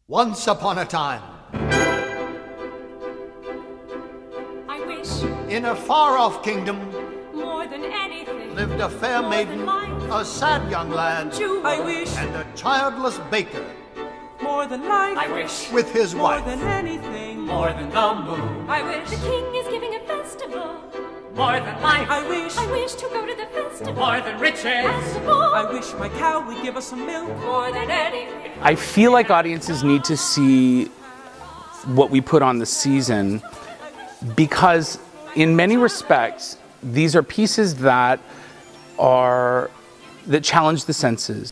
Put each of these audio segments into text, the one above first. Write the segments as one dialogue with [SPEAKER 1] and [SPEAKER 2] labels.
[SPEAKER 1] Once upon a time,
[SPEAKER 2] I wish
[SPEAKER 1] in a far-off kingdom,
[SPEAKER 2] more than anything
[SPEAKER 1] lived a fair
[SPEAKER 2] more
[SPEAKER 1] maiden,
[SPEAKER 2] than life,
[SPEAKER 1] a sad young lad,
[SPEAKER 3] I wish
[SPEAKER 1] and a childless baker
[SPEAKER 3] more than life.
[SPEAKER 4] I wish
[SPEAKER 1] with his
[SPEAKER 3] more
[SPEAKER 1] wife.
[SPEAKER 3] than anything.
[SPEAKER 4] more than the moon.
[SPEAKER 2] I wish the king is giving a festival.
[SPEAKER 4] More than life.
[SPEAKER 3] I wish
[SPEAKER 2] To go to the festival.
[SPEAKER 4] More than riches.
[SPEAKER 2] And more,
[SPEAKER 3] I wish my cow would give us some milk.
[SPEAKER 2] more than anything.
[SPEAKER 5] I feel like audiences need to see what we put on the season because in many respects, these are pieces that challenge the senses.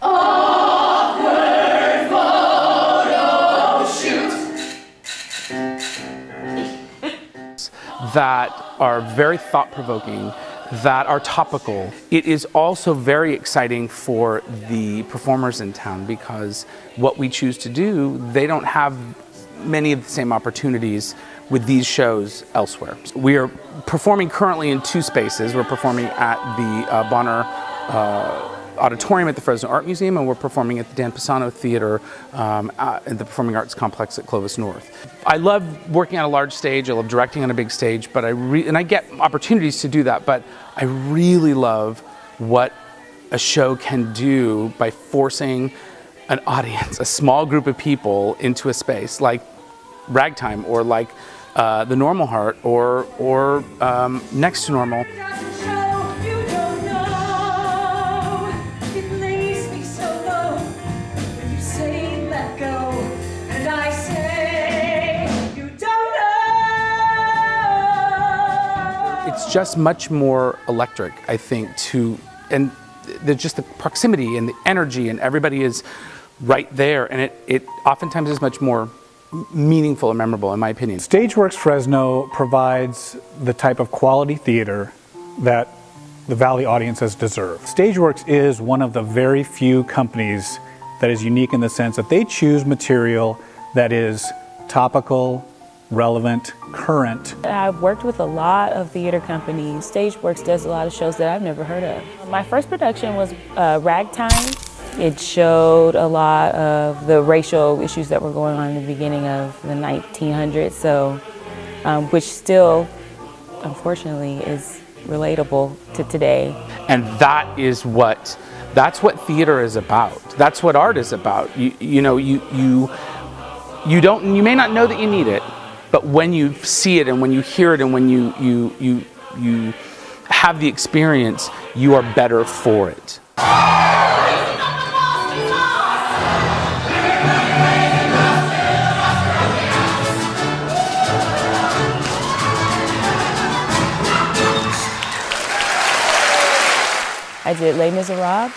[SPEAKER 5] That are very thought-provoking, that are topical. It is also very exciting for the performers in town because what we choose to do, they don't have many of the same opportunities with these shows elsewhere. We are performing currently in two spaces. We're performing at the Bonner Auditorium at the Fresno Art Museum, and we're performing at the Dan Pisano Theater in the Performing Arts Complex at Clovis North. I love working on a large stage. I love directing on a big stage, but I get opportunities to do that. But I really love what a show can do by forcing an audience, a small group of people, into a space like Ragtime or like The Normal Heart or Next to Normal. It's just much more electric, I think, and just the proximity and the energy, and everybody is right there, and it oftentimes is much more meaningful and memorable, in my opinion.
[SPEAKER 6] StageWorks Fresno provides the type of quality theater that the Valley audiences deserve. StageWorks is one of the very few companies that is unique in the sense that they choose material that is topical, relevant, current.
[SPEAKER 7] I've worked with a lot of theater companies. StageWorks does a lot of shows that I've never heard of. My first production was Ragtime. It showed a lot of the racial issues that were going on in the beginning of the 1900s, so which still, unfortunately, is relatable to today.
[SPEAKER 5] And that's what theater is about. That's what art is about. You may not know that you need it, but when you see it and when you hear it and when you have the experience, you are better for it.
[SPEAKER 7] I did Les Miserables,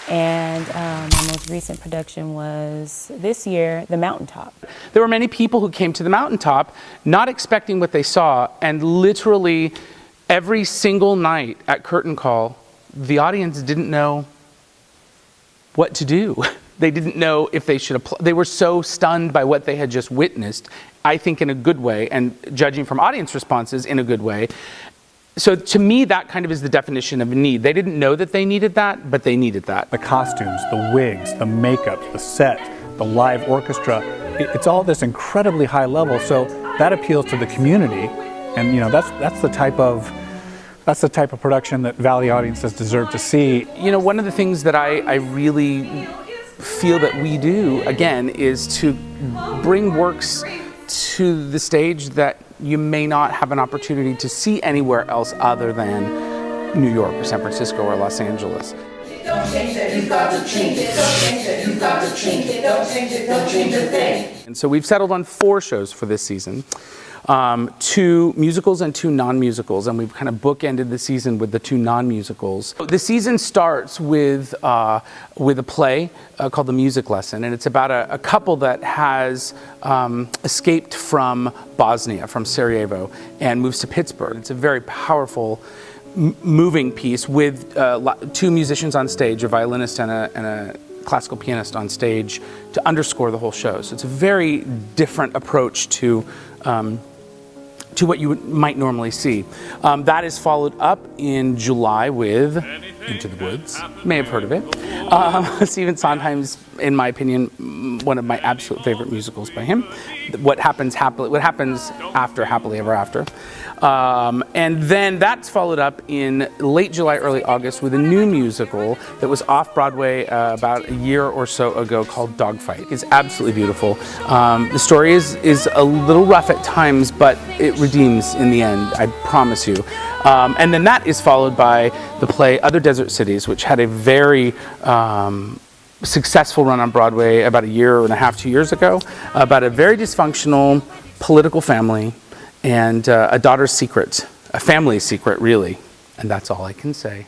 [SPEAKER 7] and my most recent production was this year, The Mountaintop.
[SPEAKER 5] There were many people who came to the mountaintop not expecting what they saw, and literally every single night at curtain call, the audience didn't know what to do. They didn't know if they should apply. They were so stunned by what they had just witnessed, I think in a good way, and judging from audience responses in a good way. So to me, that kind of is the definition of a need. They didn't know that they needed that, but they needed that.
[SPEAKER 6] The costumes, the wigs, the makeup, the set, the live orchestra, it's all this incredibly high level, so that appeals to the community, and that's the type of production that Valley audiences deserve to see.
[SPEAKER 5] One of the things that I really feel that we do, again, is to bring works to the stage that you may not have an opportunity to see anywhere else other than New York or San Francisco or Los Angeles.
[SPEAKER 8] Don't change it, you've got to change it. Don't change it, you've got to change it. Don't change it, don't change a thing.
[SPEAKER 5] And so we've settled on 4 shows for this season. 2 musicals and 2 non-musicals, and we've kind of bookended the season with the 2 non-musicals. The season starts with a play called The Music Lesson, and it's about a couple that has escaped from Bosnia, from Sarajevo, and moves to Pittsburgh. It's a very powerful, moving piece with 2 musicians on stage, a violinist and a classical pianist on stage, to underscore the whole show. So it's a very different approach to what you might normally see. That is followed up in July with Into the Woods. May have heard of it. Stephen Sondheim's, in my opinion, one of my absolute favorite musicals by him. What happens after Happily Ever After. And then that's followed up in late July, early August with a new musical that was off Broadway about a year or so ago called Dogfight. It's absolutely beautiful. The story is a little rough at times, but it redeems in the end, I promise you. And then that is followed by the play Other Desert Cities, which had a very successful run on Broadway about a year and a half, 2 years ago, about a very dysfunctional political family and a daughter's secret, a family secret, really. And that's all I can say.